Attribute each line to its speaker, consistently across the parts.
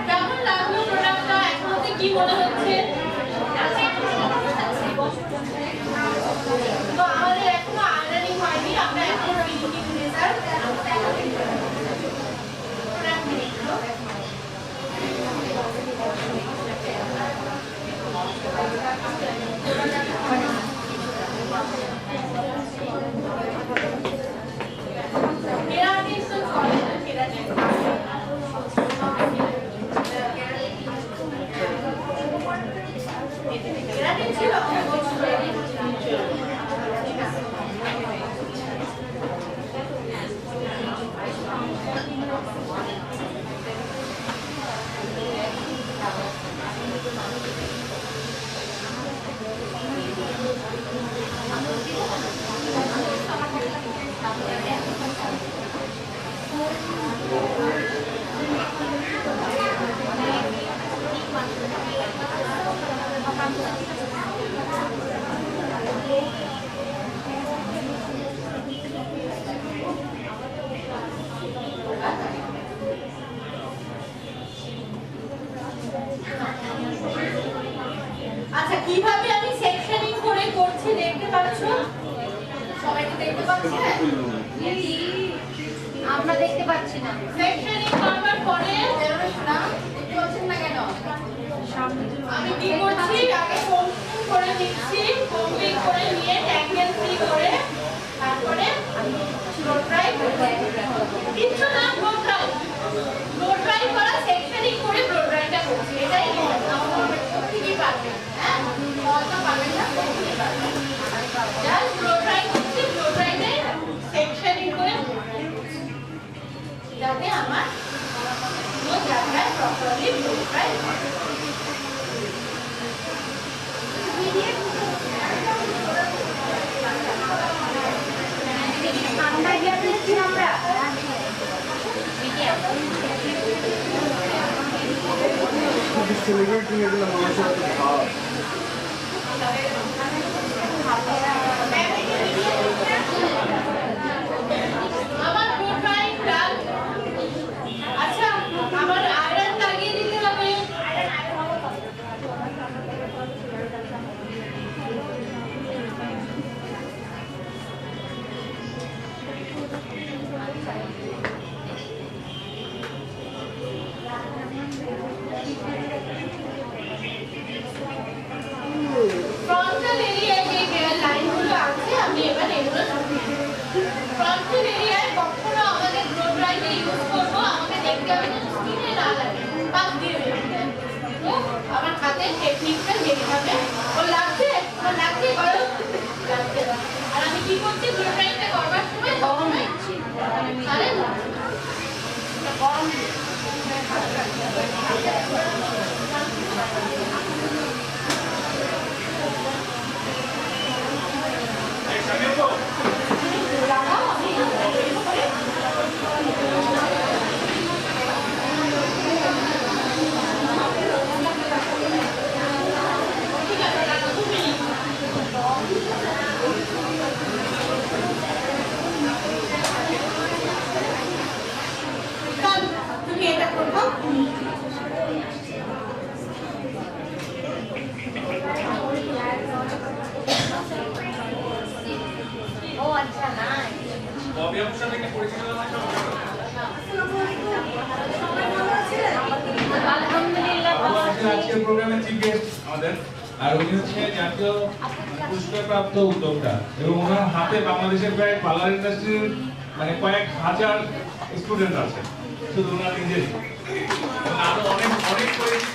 Speaker 1: কেমন লাগলো প্রোডাক্টটা? এখন কি মনে হচ্ছে? তো আমাদের এখনো আয়রনিং হয়নি, আমরা এখন ফিনিশিং লেজার আচ্ছা, কিভাবে আমি সেকশনিং করে করছি দেখতে পাচ্ছ? সবাই কি দেখতে পাচ্ছে?
Speaker 2: আমরা দেখতে পাচ্ছি না।
Speaker 1: সেকশনিং করবার পরে
Speaker 2: শোনা দেখতে পাচ্ছেন না কেন?
Speaker 1: আমি কি করছি? আগে কোম্বিং করে নিচ্ছি, কোম্বিং করে নিয়ে ট্যাঙ্গেল ফ্রি করে তারপরে ব্লো ড্রাই করছি। কিছু না, ব্লো ড্রাই করা সেকশনিং করে ব্লো ড্রাইটা করছি। এটাই আমাদের ঠিকই পারবে। হ্যাঁ, হয়তো পারবে না, ঠিকই পারবে। জাস্ট ব্লো ড্রাই করছি, ব্লো ড্রাইতে সেকশনিং করে যাতে আমার পুরো জায়গায় প্রপারলি ব্লো ড্রাই হয়।
Speaker 2: আমরা গিয়েছি আমরা
Speaker 3: সেলিব্রেট নিয়ে গেলে মানুষের ভাব
Speaker 1: আমার প্রোফাইল ডান। আচ্ছা, আমার আয়রন লাগিয়ে দিতে হবে। ফ্রন্টাল এরিয়ায় যে লাইনগুলো আছে আমি এবার এগুলো ফ্রন্টাল এরিয়ায় কখনো আমাদের ব্লো ড্রাইটা ইউজ করবো, আমাকে দেখতে হবে যে স্কিনে না লাগে, পাক দিয়ে বেরোবে। তো আমার হাতের টেকনিকটা যেভাবে ও লাগছে, ও লাগছে করো, লাগছে। আর আমি কি করছি, ব্লো ড্রাইটা করবার সময় গরম দিচ্ছি, আরে গরম তুমি এটা করবো।
Speaker 2: ও আচ্ছা না
Speaker 4: ববি আপুর সাথে কি পরিচিত হয়েছে?
Speaker 2: আলহামদুলিল্লাহ ভালো আছি।
Speaker 4: আজকের প্রোগ্রামে চিফ গেস্ট আমাদের, আর উনি হচ্ছে জাতীয় পুরস্কারপ্রাপ্ত উদ্যোক্তা এবং ওনার হাতে বাংলাদেশের প্রায় পার্লার ইন্ডাস্ট্রির মানে কয়েক হাজার স্টুডেন্ট আছে, শুধু ওনার নিজেরই। আরো অনেক অনেক পরিচিত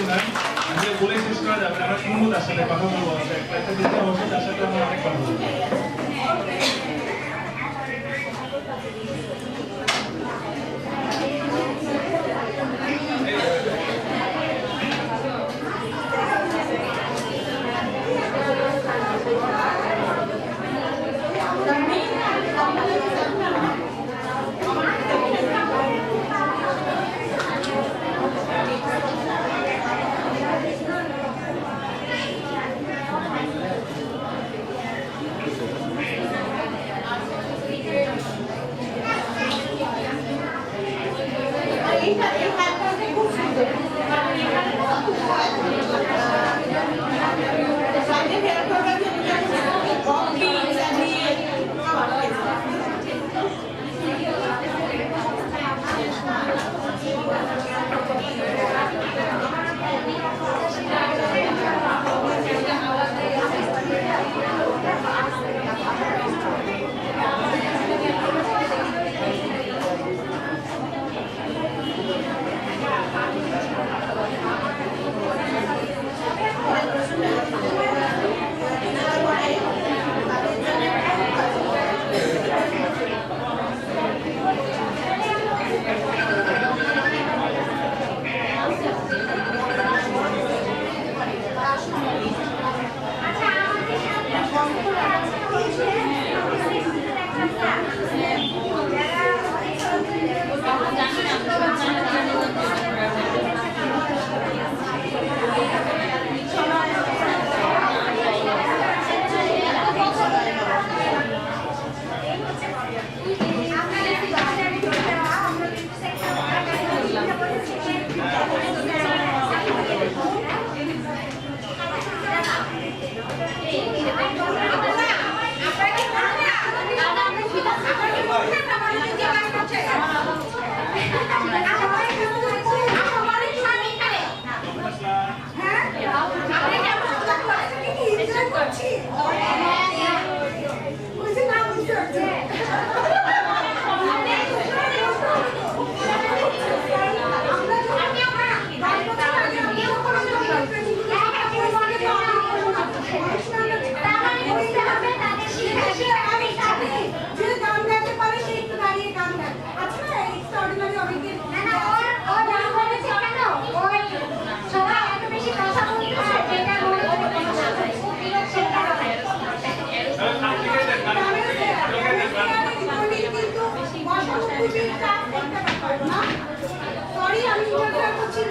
Speaker 4: ওনার, আমি বলে শেষ করা যাবে না। আমরা শুনবো তার সাথে কথা বলবো, একটা দিকে অবশ্যই তার সাথে আমরা অনেক কথা বলবো।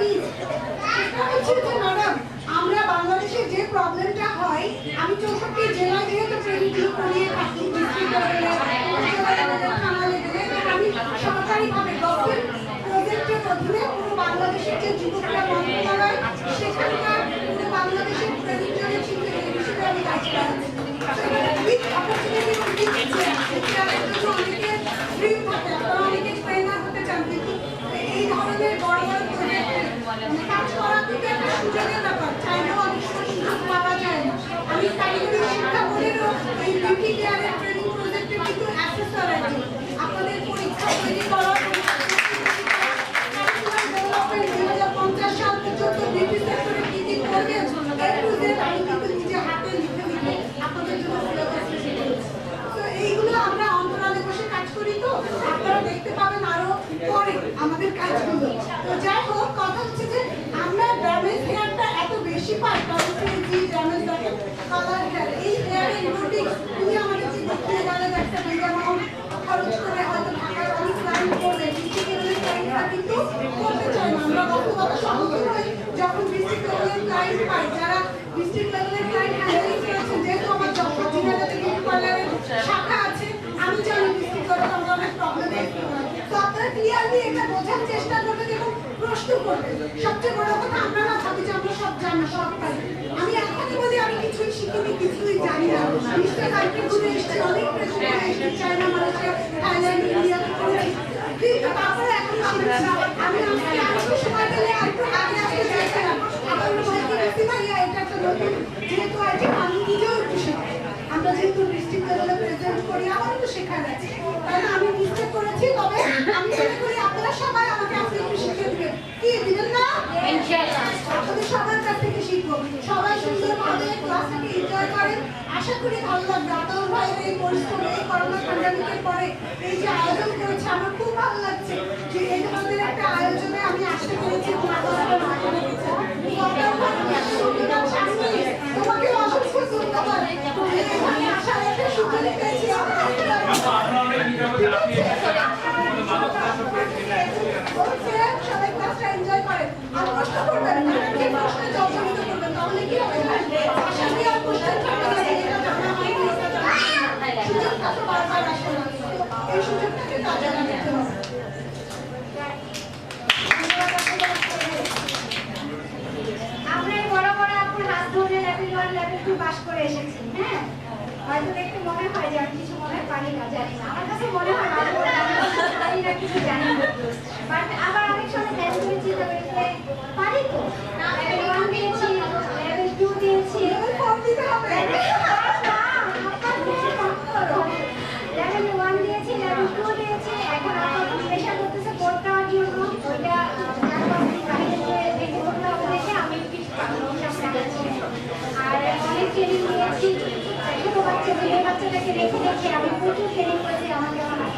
Speaker 5: বীজ। সেটা হচ্ছে যে ম্যাডাম আমরা বাংলাদেশে যে প্রবলেমটা হয়, আমি 64 জেলায় যেহেতু ট্রেনিং করিয়ে থাকি, ডিস্ট্রিক্ট লেভেলে, থানা লেভেলে, আমি সরকারিভাবে গভর্নমেন্ট প্রজেক্টের অধীনে পুরো বাংলাদেশের যে যুবকরা মন্ত্রণালয় সেখানকার পুরো বাংলাদেশের ট্রেনিং জনের হিসেবে আমি কাজ করাচ্ছি। উইথ অপরচুনিটি অনেকে ড্রিম থাকে, আপনারা অনেকে ট্রেনার হতে চান, কিন্তু এই ধরনের বড় বড় প্রজেক্টে কাজ করা কিন্তু একটা সুযোগের ব্যাপার, চাইলেও অনেক সময় সুযোগ পাওয়া যায় না। আমি কারিগরি শিক্ষা বোর্ডেরও এই বিউটি কেয়ারের ট্রেনিং প্রজেক্টে কিন্তু অ্যাসেসর আছি। আপনাদের পরীক্ষা তৈরি করা, ডেভেলপমেন্ট 2050 সাল পর্যন্ত বিউটি সেক্টরে কি কি করবে এর প্রজেক্ট আমি কিন্তু নিজে হাতে লিখে লিখে আপনাদের জন্য সিলেবাস তৈরি করেছি। তো এইগুলো আমরা অন্তরালে বসে কাজ করি, তো আপনারা দেখতে পাবেন আরো পরে আমাদের কাজগুলো। তো যাই হোক, কথা হচ্ছে যে আমরা ড্যামেজ হেয়ারটা এত বেশি পাই, কারণ যে ড্যামেজ দেখেন কালার হেয়ার, এই হেয়ার রিবন্ডিং তুমি আমাদের যে দেখতে গেলে একটা মেগা অ্যামাউন্ট খরচ করে হয়তো ঢাকার অনেক ক্লায়েন্ট করবে, ডিস্ট্রিক্ট লেভেলের ক্লায়েন্টরা কিন্তু করতে চায় না। আমরা বাস্তবতা সম্মুখীন হই যখন ডিস্ট্রিক্ট লেভেলের ক্লায়েন্ট পাই, যারা ডিস্ট্রিক্ট লেভেলের ক্লায়েন্ট হ্যান্ডেলিং করেছেন, যেহেতু আমার যশোর জেলাতে বিউটি পার্লারের শাখা আছে, আমি জানি ডিস্ট্রিক্ট লেভেলে আমরা অনেক প্রবলেম হয়। তো আপনারা ক্লিয়ারলি এটা বোঝার চেষ্টা করবেন এবং প্রশ্ন করবেন। সবচেয়ে বড় কথা, আমরা না ভাবি যে আমরা সব জানি, সব পারি। আমি এখনই বলি আমি কিছুই শিখিনি, কিছুই জানি না। নিশ্চয় কান্ট্রি ঘুরে এসেছি, অনেক প্রেসিডেন্ট এসেছি, চায়না, মালয়েশিয়া, থাইল্যান্ড, ইন্ডিয়াতে করেছি, কিন্তু তারপরে এখনো শিখছি। আমি আজকে সময় পেলে আরেকটু আগে আসতে চাইছিলাম, আমার ভাইকে বলতে ভাইয়া এটা একটা নতুন যেহেতু আছে, আমি নিজেও একটু শিখি। আমরা যেহেতু ডিস্ট্রিক্ট লেভেলে প্রেজেন্ট করি, আমারও তো শেখার আছে, তাই না? আমি মিস্টেক করেছি, তবে আমি মনে করি আপনারা সবাই আমাকে আজকে একটু শিখে দিবেন। কি দিবেন না? আপনাদের সবার কাছ থেকে শিখবো। সবাই সুন্দরভাবে ক্লাসটাকে এনজয় করেন, আশা করি ভালো লাগবে। আপনার ভাইয়ের এই পরিশ্রম, এই করোনা প্যান্ডামিকের পরে এই যে আয়োজন করেছে, আমার খুব ভালো লাগছে যে এই ধরনের একটা আয়োজনে আমি আসতে পেরেছি এবং আপনারা না করে দিচ্ছেন। তোমাকে অসংখ্য ধন্যবাদ। এখানে আসার একটা সুযোগ পেয়েছি। সবাই ক্লাসটা এনজয় করেন, আর প্রশ্ন করবেন, প্রশ্নে জর্জরিত করবেন, তাহলে কি হবে? আশা করি আর কোশ্চেন থাকবে না, এটা জানা হয়নি, সুযোগটা তো বারবার আসে না, এই সুযোগটাকে কাজে লাগাতে হবে।
Speaker 2: আমরা বড় বড় আপুর হাত ধরে লেভেল 1 লেভেল 2 পাস করে এসেছি। হ্যাঁ, হয়তো দেখতে মনে হয় যে আমি কিছু মনে পারি না, জানি না। আমার কাছে মনে হয় আমি পারি না, কিছু জানি না। বাট আবার অনেক সময় ম্যাথ করেছি, তবে পারি তো। লেভেল 1 দিয়েছি, লেভেল 2 দিয়েছি,
Speaker 5: লেভেল 4 দিতে হবে।
Speaker 2: লেভেল 1 দিয়েছি, লেভেল 2 দিয়েছি। এখন আপাতত চেষ্টা করতেছে কোর্সটার জন্য। ওইটা বাইরে দেখে করতে হবে, দেখে আমি কিছু আর অনেক ট্রেনিং নিয়েছি। ছোট বাচ্চাটাকে রেখে রেখে আমি প্রচুর ট্রেনিং করেছি। আমাকে আমার